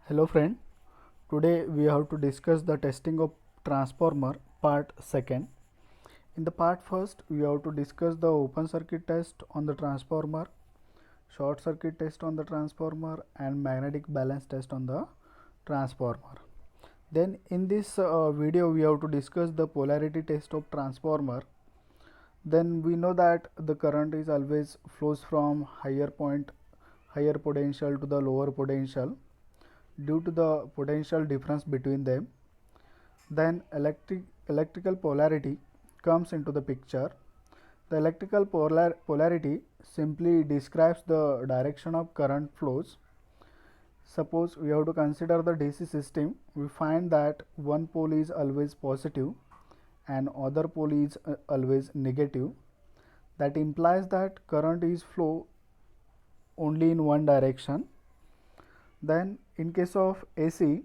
Hello friend, today we have to discuss the testing of transformer part second. In the part first, we have to discuss the open circuit test on the transformer, short circuit test on the transformer and magnetic balance test on the transformer. Then in this video we have to discuss the polarity test of transformer. Then we know that the current is always flows from higher potential to the lower potential due to the potential difference between them. Then electrical polarity comes into the picture. The electrical polarity simply describes the direction of current flows. Suppose we have to consider the DC system, we find that one pole is always positive and other pole is always negative. That implies that current is flow only in one direction. Then in case of AC,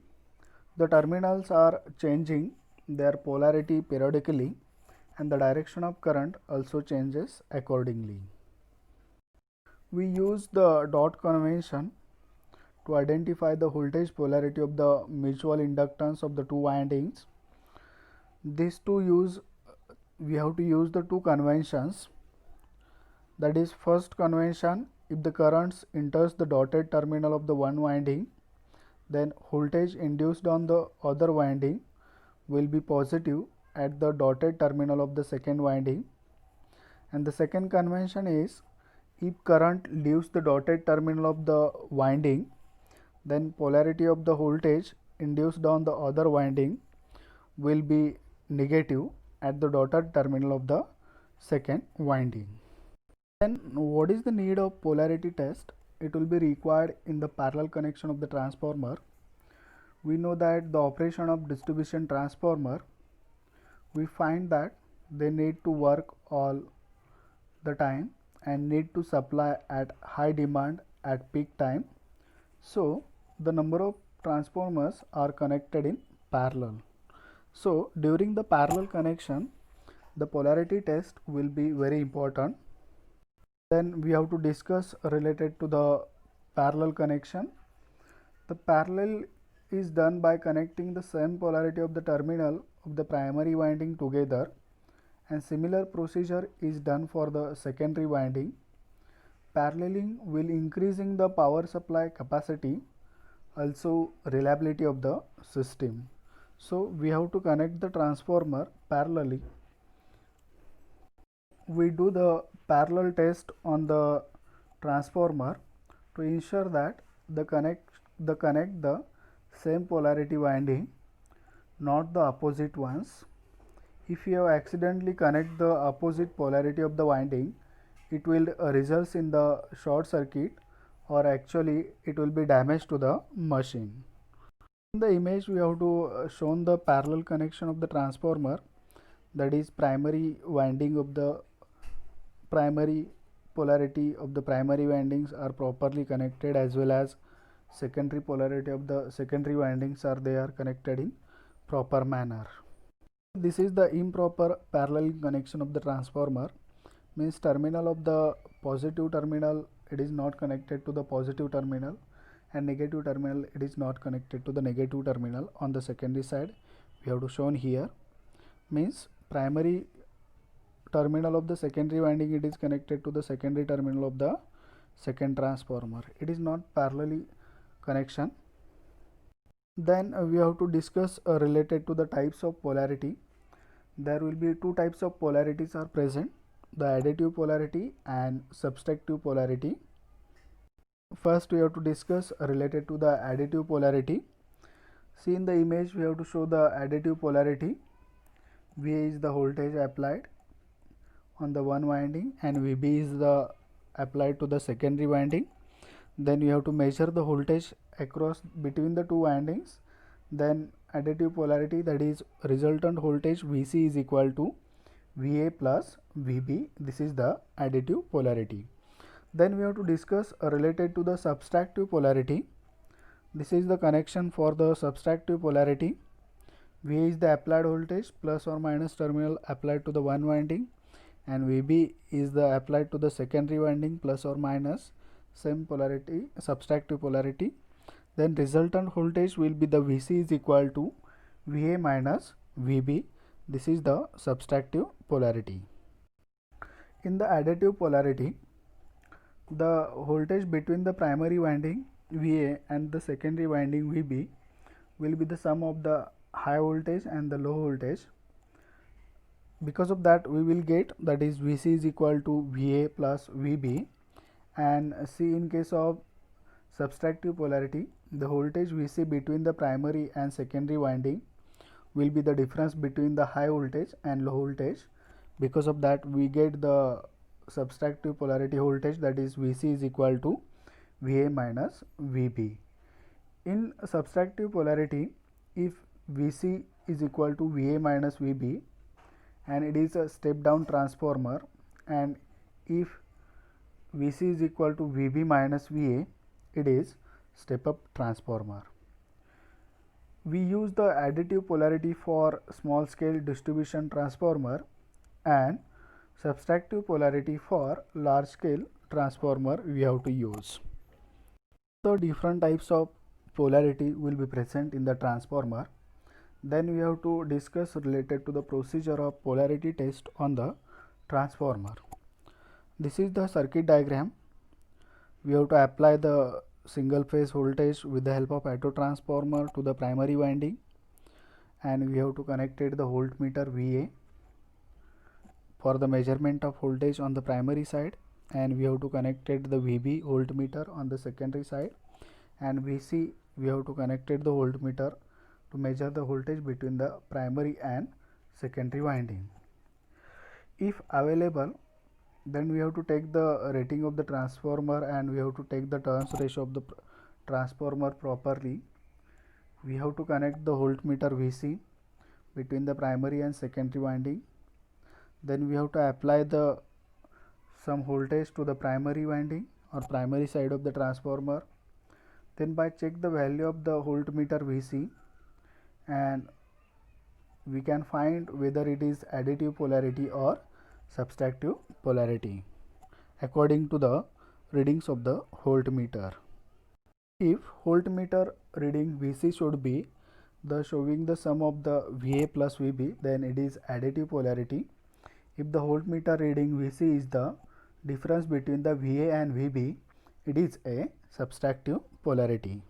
the terminals are changing their polarity periodically and the direction of current also changes accordingly. We use the dot convention to identify the voltage polarity of the mutual inductance of the two windings. We have to use the two conventions. That is, first convention, if the currents enters the dotted terminal of the one winding, then voltage induced on the other winding will be positive at the dotted terminal of the second winding. And the second convention is, if current leaves the dotted terminal of the winding, then polarity of the voltage induced on the other winding will be negative at the dotted terminal of the second winding. Then what is the need of polarity test? It will be required in the parallel connection of the transformer. We know that the operation of distribution transformer, we find that they need to work all the time and need to supply at high demand at peak time. So the number of transformers are connected in parallel. So during the parallel connection, the polarity test will be very important. Then we have to discuss related to the parallel connection. The parallel is done by connecting the same polarity of the terminal of the primary winding together, and similar procedure is done for the secondary winding. Paralleling will increasing the power supply capacity, also reliability of the system. So we have to connect the transformer parallelly. We do the parallel test on the transformer to ensure that the connect the same polarity winding, not the opposite ones. If you have accidentally connect the opposite polarity of the winding, it will result in the short circuit, or actually it will be damage to the machine. In the image we have to shown the parallel connection of the transformer, that is primary winding of the primary polarity of the primary windings are properly connected, as well as secondary polarity of the secondary windings are connected in proper manner. This is the improper parallel connection of the transformer. Means terminal of the positive terminal, it is not connected to the positive terminal, and negative terminal, it is not connected to the negative terminal on the secondary side. We have to shown here. Means primary terminal of the secondary winding, it is connected to the secondary terminal of the second transformer. It is not parallelly connection. Then we have to discuss related to the types of polarity. There will be two types of polarities are present: the additive polarity and subtractive polarity. First we have to discuss related to the additive polarity. See, in the image we have to show the additive polarity. VA is the voltage applied on the one winding and VB is the applied to the secondary winding. Then you have to measure the voltage across between the two windings. Then additive polarity, that is resultant voltage VC is equal to VA plus VB. This is the additive polarity. Then we have to discuss related to the subtractive polarity. This is the connection for the subtractive polarity. VA is the applied voltage plus or minus terminal applied to the one winding, and VB is the applied to the secondary winding plus or minus same polarity, subtractive polarity. then resultant voltage will be the Vc is equal to Va minus Vb. This is the subtractive polarity. In the additive polarity, the voltage between the primary winding Va and the secondary winding Vb will be the sum of the high voltage and the low voltage. Because of that, we will get that is Vc is equal to Va plus Vb, and see, in case of subtractive polarity, the voltage Vc between the primary and secondary winding will be the difference between the high voltage and low voltage. Because of that, we get the subtractive polarity voltage, that is Vc is equal to Va minus Vb. In subtractive polarity, if Vc is equal to Va minus Vb and it is a step down transformer, and if Vc is equal to Vb minus Va, it is step up transformer. We use the additive polarity for small scale distribution transformer and subtractive polarity for large scale transformer we have to use. So different types of polarity will be present in the transformer. Then we have to discuss related to the procedure of polarity test on the transformer. This is the circuit diagram. We have to apply the single phase voltage with the help of auto transformer to the primary winding, and we have to connect the voltmeter Va for the measurement of voltage on the primary side, and we have to connect the Vb voltmeter on the secondary side, and Vc we have to connect the voltmeter to measure the voltage between the primary and secondary winding. If available, then we have to take the rating of the transformer and we have to take the turns ratio of the transformer properly. We have to connect the voltmeter Vc between the primary and secondary winding. Then we have to apply the some voltage to the primary winding or primary side of the transformer. Then by check the value of the voltmeter Vc, and we can find whether it is additive polarity or subtractive polarity according to the readings of the voltmeter. If voltmeter reading Vc should be the showing the sum of the Va plus Vb, then it is additive polarity. If the voltmeter reading Vc is the difference between the Va and Vb, it is a subtractive polarity.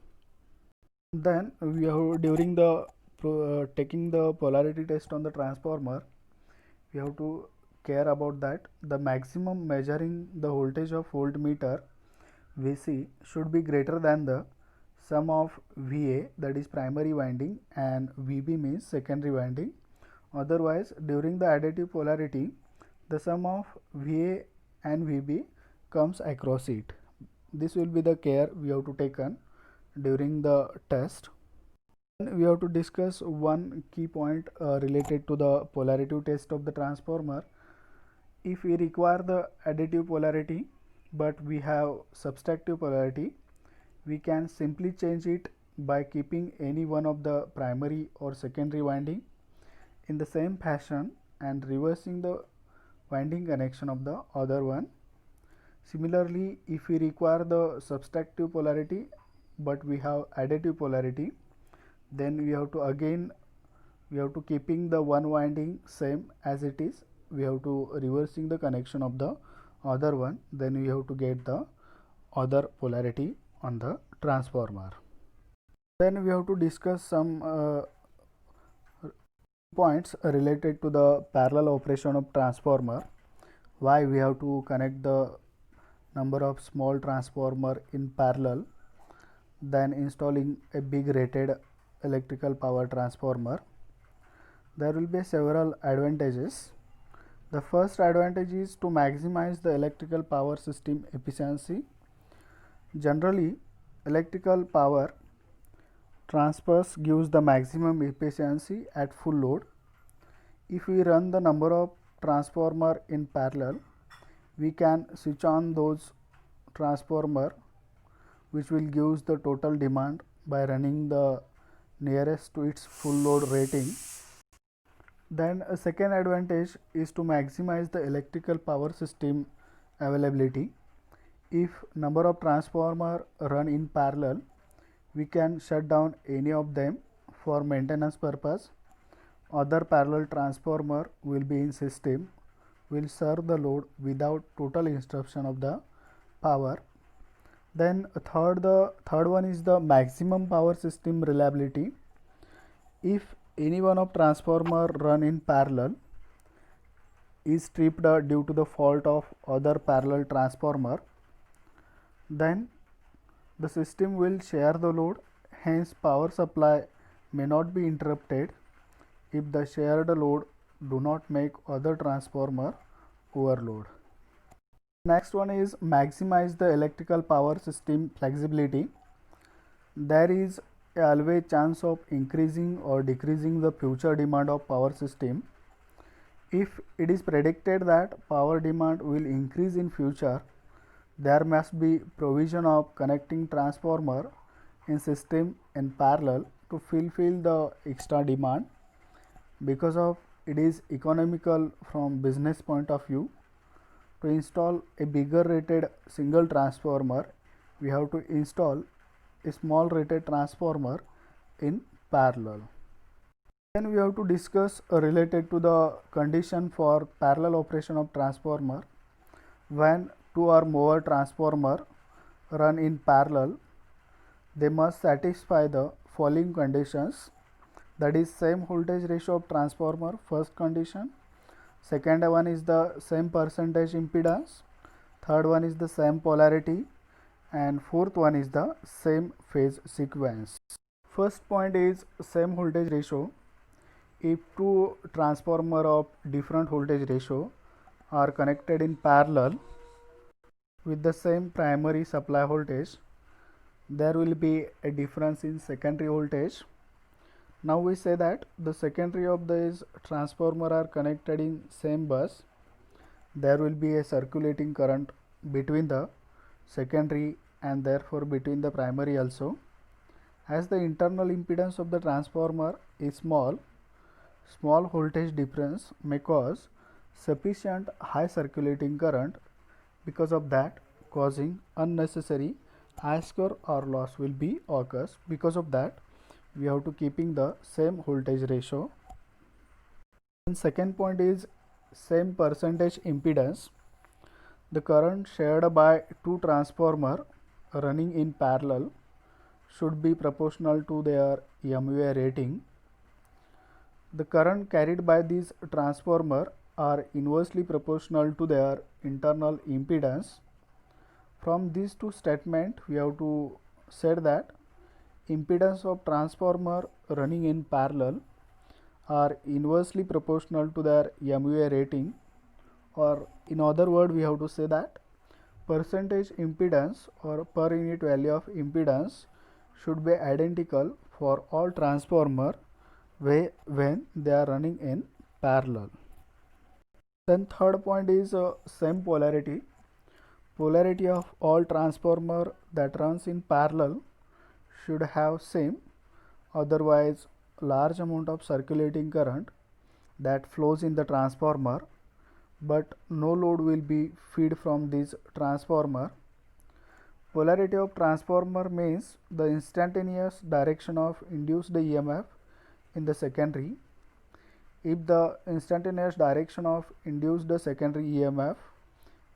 Then we have, during the taking the polarity test on the transformer, we have to care about that the maximum measuring the voltage of voltmeter Vc should be greater than the sum of Va, that is primary winding, and Vb means secondary winding. Otherwise, during the additive polarity, the sum of Va and Vb comes across it. This will be the care we have to taken during the test. Then we have to discuss one key point related to the polarity test of the transformer. If we require the additive polarity but we have subtractive polarity, we can simply change it by keeping any one of the primary or secondary winding in the same fashion and reversing the winding connection of the other one. Similarly, if we require the subtractive polarity but we have additive polarity, then we have to keeping the one winding same as it is, we have to reversing the connection of the other one, then we have to get the other polarity on the transformer. Then we have to discuss some points related to the parallel operation of transformer. Why we have to connect the number of small transformer in parallel than installing a big rated electrical power transformer. There will be several advantages. The first advantage is to maximize the electrical power system efficiency. Generally, electrical power transfers gives the maximum efficiency at full load. If we run the number of transformer in parallel, we can switch on those transformer which will give the total demand by running the nearest to its full load rating. Then a second advantage is to maximize the electrical power system availability. If number of transformer run in parallel, we can shut down any of them for maintenance purpose. Other parallel transformer will be in system, will serve the load without total interruption of the power. Then the third one is the maximum power system reliability. If any one of transformer run in parallel is tripped due to the fault of other parallel transformer, then the system will share the load, hence power supply may not be interrupted if the shared load do not make other transformer overload. Next one is maximize the electrical power system flexibility. There is always chance of increasing or decreasing the future demand of power system. If it is predicted that power demand will increase in future, there must be provision of connecting transformer in system in parallel to fulfill the extra demand. Because of it is economical from business point of view, to install a bigger rated single transformer, we have to install a small rated transformer in parallel. Then we have to discuss related to the condition for parallel operation of transformer. When two or more transformer run in parallel, they must satisfy the following conditions. That is same voltage ratio of transformer, first condition. Second one is the same percentage impedance. Third one is the same polarity. And fourth one is the same phase sequence. First point is same voltage ratio. If two transformer of different voltage ratio are connected in parallel with the same primary supply voltage, there will be a difference in secondary voltage. Now we say that the secondary of these transformer are connected in same bus. There will be a circulating current between the secondary and therefore between the primary also. As the internal impedance of the transformer is small voltage difference may cause sufficient high circulating current. Because of that, causing unnecessary I-square or loss will be occurs. Because of that, we have to keeping the same voltage ratio. And second point is same percentage impedance. The current shared by two transformer running in parallel should be proportional to their MVA rating. The current carried by these transformer are inversely proportional to their internal impedance. From these two statements, we have to say that impedance of transformer running in parallel are inversely proportional to their MVA rating, or in other words, we have to say that percentage impedance or per unit value of impedance should be identical for all transformer when they are running in parallel. Then third point is same polarity. Polarity of all transformer that runs in parallel should have same, otherwise large amount of circulating current that flows in the transformer, but no load will be fed from this transformer. Polarity of transformer means the instantaneous direction of induced EMF in the secondary. If the instantaneous direction of induced secondary EMF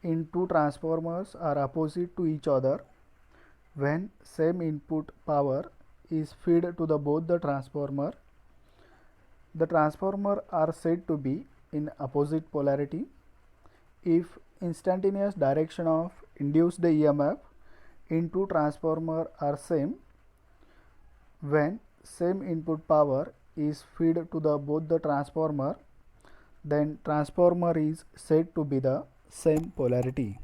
in two transformers are opposite to each other, when same input power is fed to both the transformer are said to be in opposite polarity. If instantaneous direction of induced EMF in two transformer are same, when same input power is fed to both the transformer, then transformer is said to be the same polarity.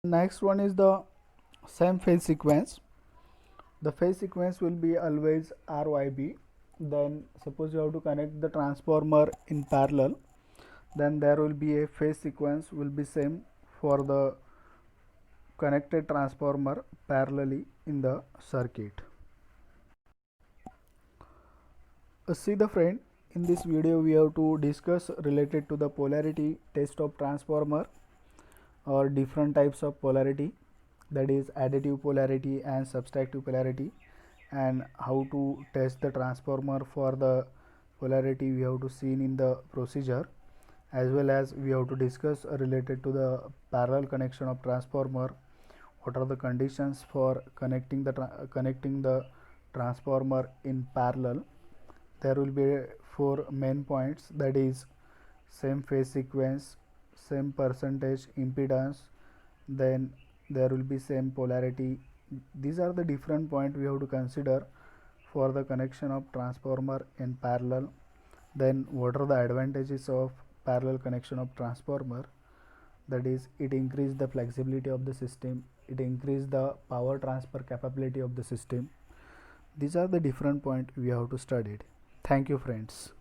Next one is the same phase sequence. The phase sequence will be always RYB. Then suppose you have to connect the transformer in parallel, then there will be a phase sequence will be same for the connected transformer parallelly in the circuit. See the friend, in this video we have to discuss related to the polarity test of transformer or different types of polarity, that is additive polarity and subtractive polarity. and how to test the transformer for the polarity we have to see in the procedure, as well as we have to discuss related to the parallel connection of transformer. What are the conditions for connecting the transformer in parallel? There will be four main points, that is same phase sequence, same percentage impedance, then there will be same polarity. These are the different points we have to consider for the connection of transformer in parallel. Then what are the advantages of parallel connection of transformer? That is, it increase the flexibility of the system, it increase the power transfer capability of the system. These are the different points we have to study. Thank you, friends.